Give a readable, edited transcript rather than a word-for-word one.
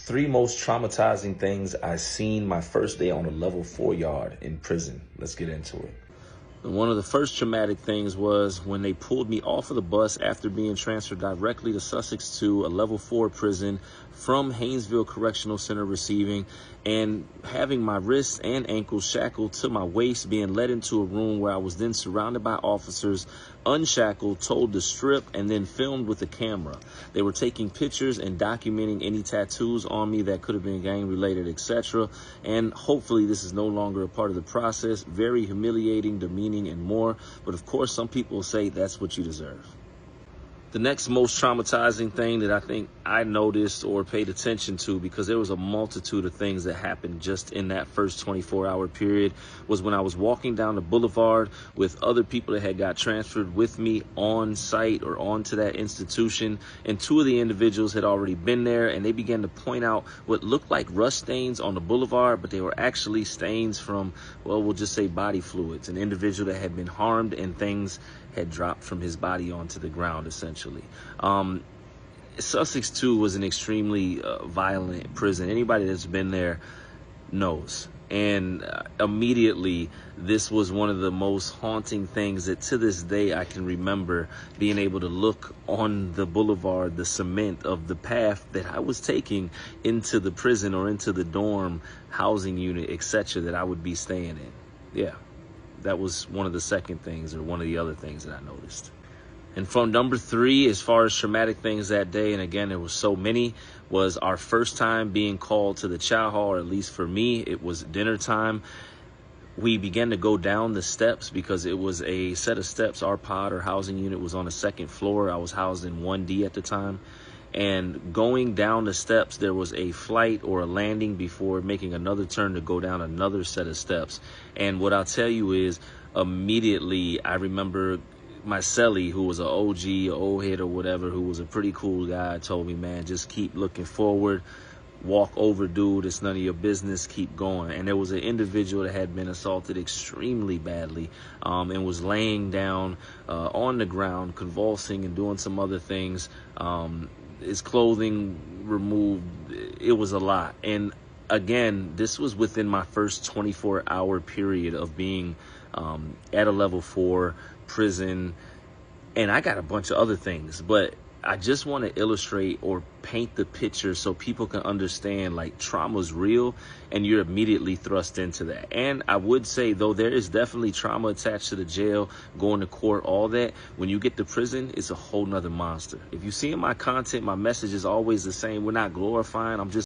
Three most traumatizing things I seen my first day on a level 4 yard in prison. Let's get into it. One of the first traumatic things was when they pulled me off of the bus after being transferred directly to Sussex to a level 4 prison from Haynesville Correctional Center receiving, and having my wrists and ankles shackled to my waist, being led into a room where I was then surrounded by officers, unshackled, told to strip, and then filmed with a camera. They were taking pictures and documenting any tattoos on me that could have been gang related, etc. And hopefully this is no longer a part of the process. Very humiliating, demeaning, and more. But of course, some people say that's what you deserve. The next most traumatizing thing that I think I noticed or paid attention to, because there was a multitude of things that happened just in that first 24-hour period, was when I was walking down the boulevard with other people that had got transferred with me on site or onto that institution. And two of the individuals had already been there, and they began to point out what looked like rust stains on the boulevard, but they were actually stains from, well, we'll just say body fluids. An individual that had been harmed and things had dropped from his body onto the ground, essentially. Sussex 2 was an extremely violent prison. Anybody that's been there knows. And immediately, this was one of the most haunting things that to this day I can remember, being able to look on the boulevard, the cement of the path that I was taking into the prison or into the dorm, housing unit, etc., that I would be staying in. Yeah. That was one of the second things, or one of the other things that I noticed. And from number 3, as far as traumatic things that day, and again, there was so many, was our first time being called to the chow hall, or at least for me, it was dinner time. We began to go down the steps because it was a set of steps. Our pod or housing unit was on the second floor. I was housed in 1D at the time. And going down the steps, there was a flight or a landing before making another turn to go down another set of steps. And what I'll tell you is, immediately I remember my cellie, who was an OG, an old head or whatever, who was a pretty cool guy, told me, man, just keep looking forward. Walk over, dude. It's none of your business. Keep going. And there was an individual that had been assaulted extremely badly, and was laying down on the ground, convulsing and doing some other things. His clothing removed. It was a lot. And again, this was within my first 24-hour period of being at a level 4 prison. And I got a bunch of other things, but I just want to illustrate or paint the picture so people can understand, like, trauma's real and you're immediately thrust into that. And I would say, though, there is definitely trauma attached to the jail, going to court, all that. When you get to prison, it's a whole nother monster. If you see in my content, my message is always the same. We're not glorifying. I'm just